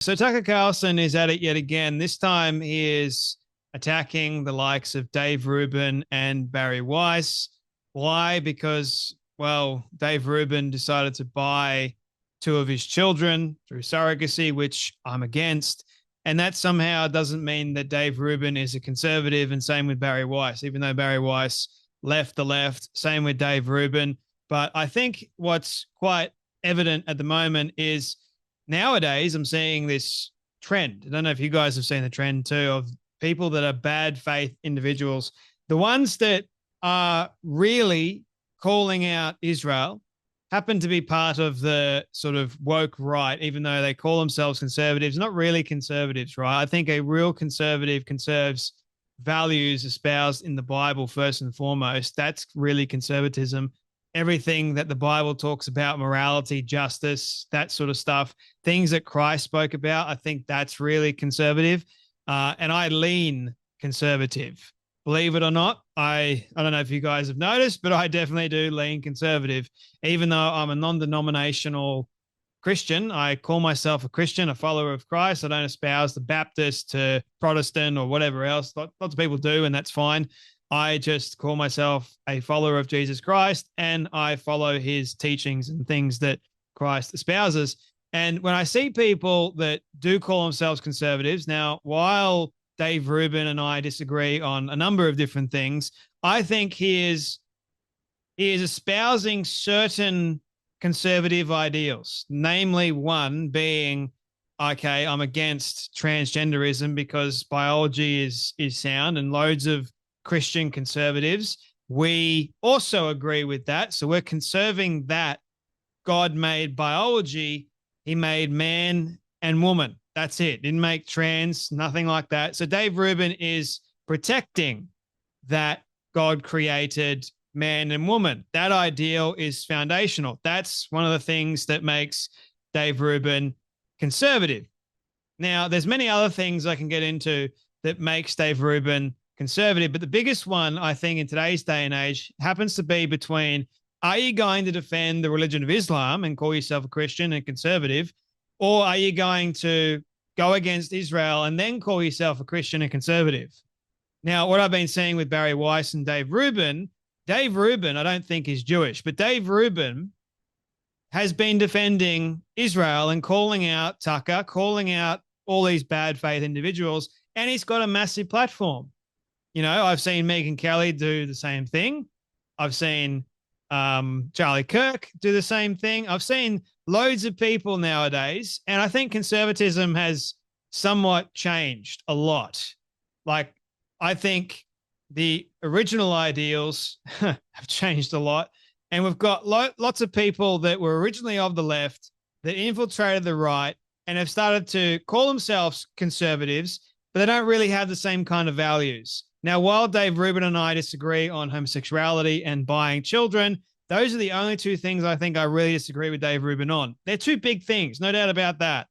So Tucker Carlson is at it yet again. This time he is attacking the likes of Dave Rubin and Barry Weiss. Why? Because, well, Dave Rubin decided to buy two of his children through surrogacy, which I'm against. And that somehow doesn't mean that Dave Rubin is a conservative, and same with Barry Weiss, even though Barry Weiss left the left, same with Dave Rubin. But I think what's quite evident at the moment is nowadays I'm seeing this trend. I don't know if you guys have seen the trend too of people that are bad faith individuals, the ones that are really calling out Israel happen to be part of the sort of woke right, even though they call themselves conservatives, not really conservatives, right? I think a real conservative conserves values espoused in the Bible first and foremost. That's really conservatism. Everything that the Bible talks about, morality, justice, that sort of stuff, things that Christ spoke about, I think that's really conservative. And I lean conservative. Believe it or not, I don't know if you guys have noticed, but I definitely do lean conservative. Even though I'm a non-denominational Christian, I call myself a Christian, a follower of Christ. I don't espouse the Baptist to Protestant or whatever else. Lots of people do, and that's fine. I just call myself a follower of Jesus Christ, and I follow his teachings and things that Christ espouses. And when I see people that do call themselves conservatives, now, while Dave Rubin and I disagree on a number of different things, I think he is espousing certain conservative ideals, namely one being, okay, I'm against transgenderism because biology is sound, and loads of Christian conservatives, we also agree with that. So we're conserving that God made biology. He made man and woman. That's it. Didn't make trans, nothing like that. So Dave Rubin is protecting that God created man and woman. That ideal is foundational. That's one of the things that makes Dave Rubin conservative. Now, there's many other things I can get into that makes Dave Rubin conservative, but the biggest one, I think, in today's day and age happens to be between, are you going to defend the religion of Islam and call yourself a Christian and conservative, or are you going to go against Israel and then call yourself a Christian and conservative? Now, what I've been seeing with Barry Weiss and Dave Rubin, I don't think is Jewish, but Dave Rubin has been defending Israel and calling out Tucker, calling out all these bad faith individuals, and he's got a massive platform. You know, I've seen Megyn Kelly do the same thing. I've seen Charlie Kirk do the same thing. I've seen loads of people nowadays, and I think conservatism has somewhat changed a lot. Like, I think the original ideals have changed a lot, and we've got lots of people that were originally of the left that infiltrated the right and have started to call themselves conservatives, but they don't really have the same kind of values. Now, while Dave Rubin and I disagree on homosexuality and buying children, those are the only two things I think I really disagree with Dave Rubin on. They're two big things, no doubt about that.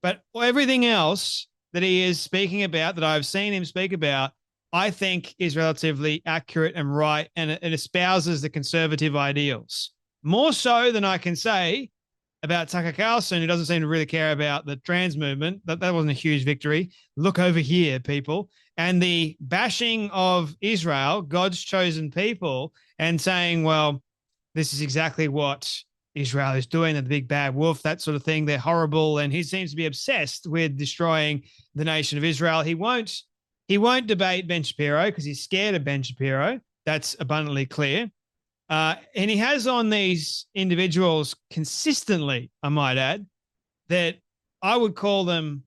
But everything else that he is speaking about, that I've seen him speak about, I think is relatively accurate and right, and it espouses the conservative ideals. More so than I can say about Tucker Carlson, who doesn't seem to really care about the trans movement. That wasn't a huge victory. Look over here, people. And the bashing of Israel, God's chosen people, and saying, well, this is exactly what Israel is doing, the big bad wolf, that sort of thing. They're horrible. And he seems to be obsessed with destroying the nation of Israel. He won't debate Ben Shapiro because he's scared of Ben Shapiro. That's abundantly clear. And he has on these individuals consistently, I might add, that I would call them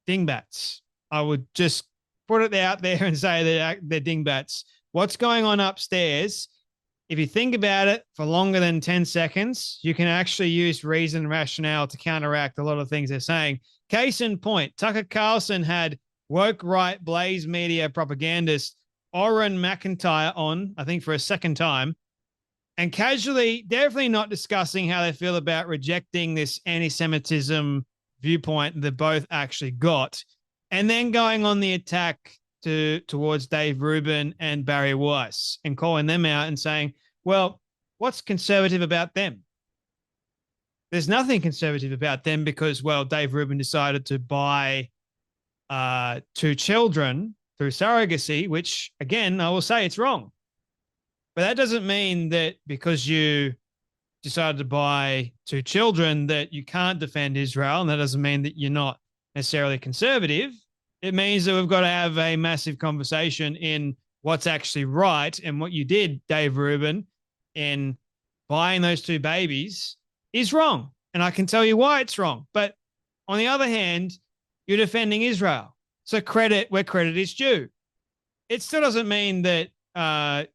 dingbats. I would just put it out there and say that they're dingbats. What's going on upstairs, if you think about it for longer than 10 seconds, you can actually use reason and rationale to counteract a lot of things they're saying. Case in point, Tucker Carlson had woke right Blaze Media propagandist Oren McIntyre on, I think for a second time, and casually, definitely not discussing how they feel about rejecting this anti-Semitism viewpoint that both actually got, and then going on the attack towards Dave Rubin and Barry Weiss and calling them out and saying, well, what's conservative about them? there's nothing conservative about them because, well, Dave Rubin decided to buy two children through surrogacy, which, again, I will say it's wrong. But that doesn't mean that because you decided to buy two children that you can't defend Israel. And that doesn't mean that you're not necessarily conservative. It means that we've got to have a massive conversation in what's actually right. And what you did, Dave Rubin, in buying those two babies is wrong. And I can tell you why it's wrong. But on the other hand, you're defending Israel. So credit where credit is due. It still doesn't mean that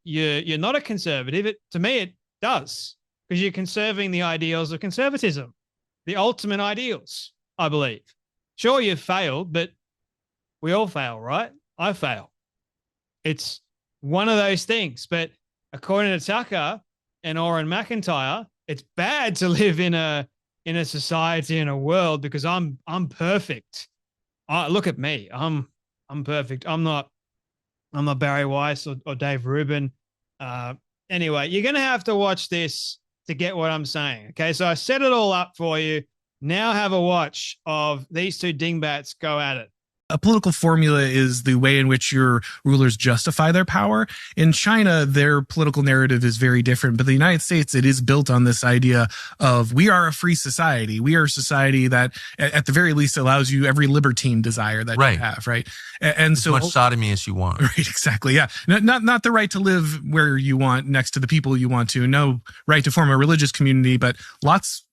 you're not a conservative. To me, it does, because you're conserving the ideals of conservatism, the ultimate ideals, I believe. Sure, you've failed, but we all fail, right? I fail. It's one of those things. But according to Tucker and Oren McIntyre, it's bad to live in a society, in a world, because I'm perfect. Look at me. I'm perfect. I'm not Barry Weiss or Dave Rubin. Anyway, you're going to have to watch this to get what I'm saying. Okay, so I set it all up for you. Now have a watch of these two dingbats go at it. A political formula is the way in which your rulers justify their power. In China, their political narrative is very different. But the United States, it is built on this idea of we are a free society. We are a society that, at the very least, allows you every libertine desire that you have, right? And as so much sodomy as you want. Right, exactly. Yeah. Not the right to live where you want, next to the people you want to. No right to form a religious community, but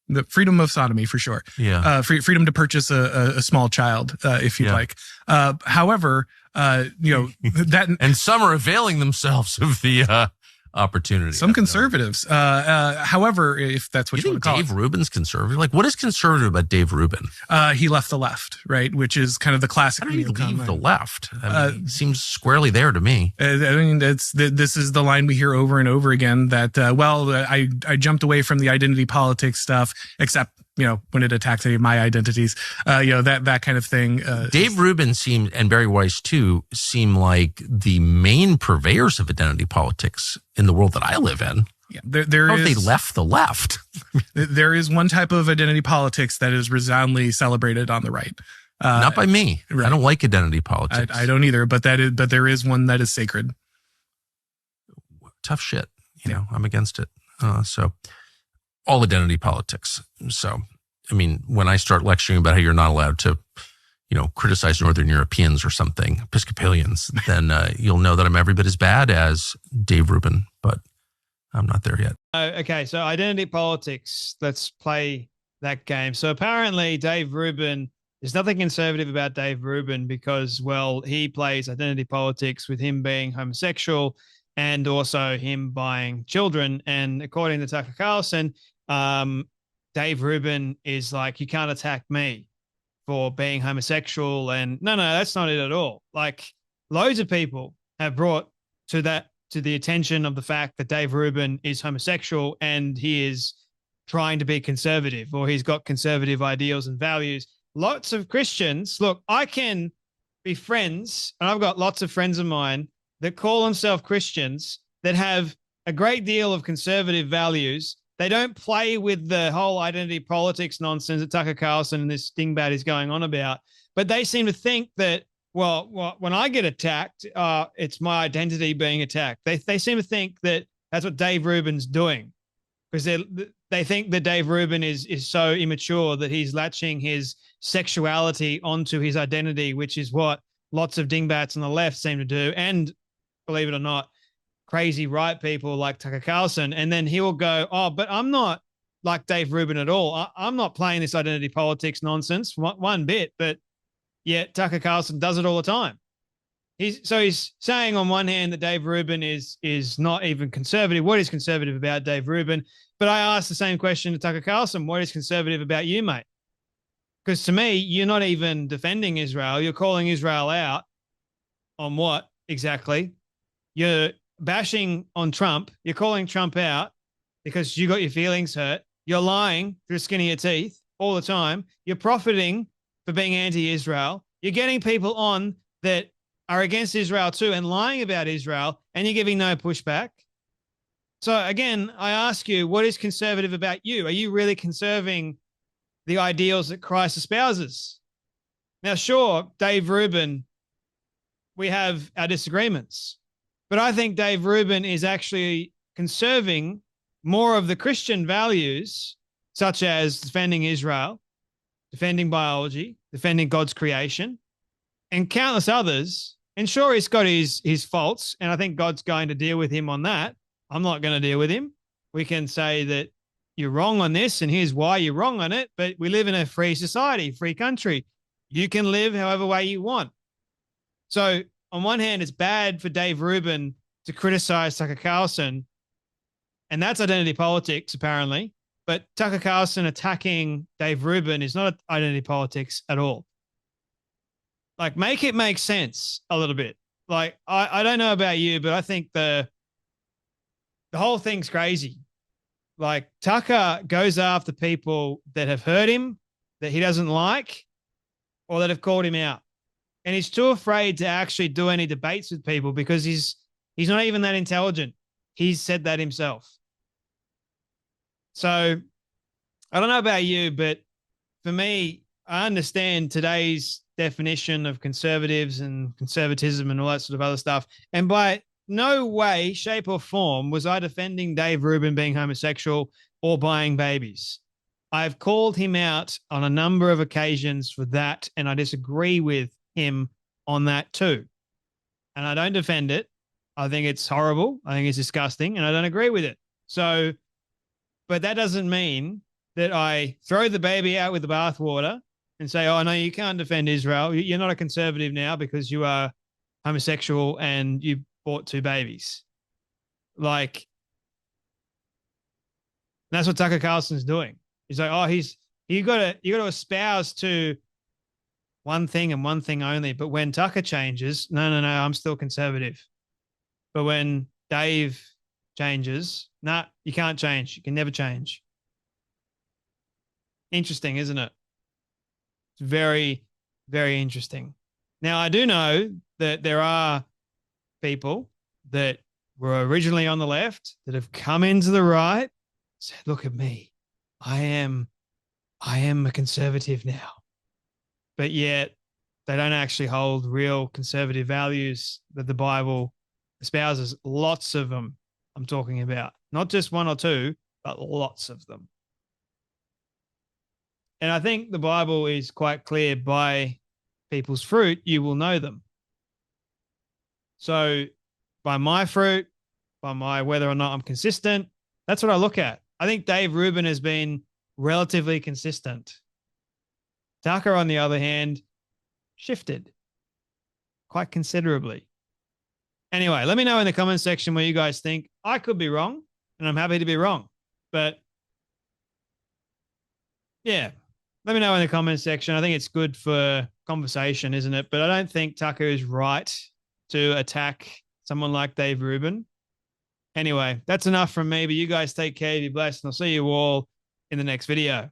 the freedom of sodomy for sure. Yeah. Freedom to purchase a small child, if you'd like. However, that and some are availing themselves of the opportunity. Some conservatives. However, if that's what you want to call Dave Rubin's conservative? Like, what is conservative about Dave Rubin? He left the left, right? Which is kind of the classic. How did he leave the left? I mean, seems squarely there to me. I mean, this is the line we hear over and over again that, I jumped away from the identity politics stuff, except, when it attacks any of my identities, that kind of thing. Dave Rubin and Barry Weiss too, seem like the main purveyors of identity politics in the world that I live in. Yeah, they left the left. There is one type of identity politics that is resoundingly celebrated on the right. Not by me. Right. I don't like identity politics. I don't either, but there is one that is sacred. Tough shit. I'm against it. So all identity politics. So, I mean, when I start lecturing about how you're not allowed to, criticize Northern Europeans or something, Episcopalians, then you'll know that I'm every bit as bad as Dave Rubin, but I'm not there yet. Okay, so identity politics. Let's play that game. So apparently Dave Rubin, there's nothing conservative about Dave Rubin because, well, he plays identity politics with him being homosexual and also him buying children. And according to Tucker Carlson, Dave Rubin is like, you can't attack me for being homosexual. And no, that's not it at all. Like, loads of people have brought to the attention of the fact that Dave Rubin is homosexual and he is trying to be conservative, or he's got conservative ideals and values. Lots of Christians, look, I can be friends, and I've got lots of friends of mine that call themselves Christians that have a great deal of conservative values. They don't play with the whole identity politics nonsense that Tucker Carlson and this dingbat is going on about. But they seem to think that, well, when I get attacked, it's my identity being attacked. They seem to think that that's what Dave Rubin's doing, because they think that Dave Rubin is so immature that he's latching his sexuality onto his identity, which is what lots of dingbats on the left seem to do. And believe it or not, crazy right people like Tucker Carlson. And then he will go, oh, but I'm not like Dave Rubin at all. I'm not playing this identity politics nonsense one bit, but yet Tucker Carlson does it all the time. He's saying on one hand that Dave Rubin is not even conservative. What is conservative about Dave Rubin? But I asked the same question to Tucker Carlson. What is conservative about you, mate? Because to me, you're not even defending Israel. You're calling Israel out on what exactly? You're bashing on Trump. You're calling Trump out because you got your feelings hurt. You're lying through the skin of your teeth all the time. You're profiting for being anti-Israel. You're getting people on that are against Israel too and lying about Israel, and you're giving no pushback. So again, I ask you, what is conservative about you? Are you really conserving the ideals that Christ espouses? Now, sure, Dave Rubin, we have our disagreements, but I think Dave Rubin is actually conserving more of the Christian values, such as defending Israel, defending biology, defending God's creation, and countless others. And sure, he's got his faults, and I think God's going to deal with him on that. I'm not going to deal with him. We can say that you're wrong on this, and here's why you're wrong on it. But we live in a free society, free country. You can live however way you want. So on one hand, it's bad for Dave Rubin to criticize Tucker Carlson, and that's identity politics, apparently. But Tucker Carlson attacking Dave Rubin is not identity politics at all. Like, make it make sense a little bit. Like, I don't know about you, but I think the whole thing's crazy. Like, Tucker goes after people that have hurt him, that he doesn't like, or that have called him out. And he's too afraid to actually do any debates with people because he's not even that intelligent. He's said that himself. So I don't know about you, but for me, I understand today's definition of conservatives and conservatism and all that sort of other stuff. And by no way, shape, or form was I defending Dave Rubin being homosexual or buying babies. I've called him out on a number of occasions for that, and I disagree with him on that too. And I don't defend it. I think it's horrible. I think it's disgusting, and I don't agree with it. So, but that doesn't mean that I throw the baby out with the bathwater and say, oh, no, you can't defend Israel. You're not a conservative now because you are homosexual and you bought 2 babies. Like, that's what Tucker Carlson's doing. He's like, oh, you got to espouse to one thing and one thing only. But when Tucker changes, no, I'm still conservative. But when Dave changes, nah, you can't change. You can never change. Interesting, isn't it? It's very, very interesting. Now, I do know that there are people that were originally on the left that have come into the right, said, look at me. I am a conservative now. But yet they don't actually hold real conservative values that the Bible espouses. Lots of them I'm talking about. Not just 1 or 2, but lots of them. And I think the Bible is quite clear, by people's fruit, you will know them. So by my fruit, by my whether or not I'm consistent, that's what I look at. I think Dave Rubin has been relatively consistent. Tucker, on the other hand, shifted quite considerably. Anyway, let me know in the comment section what you guys think. I could be wrong, and I'm happy to be wrong. But yeah, let me know in the comment section. I think it's good for conversation, isn't it? But I don't think Tucker is right to attack someone like Dave Rubin. Anyway, that's enough from me, but you guys take care, be blessed, and I'll see you all in the next video.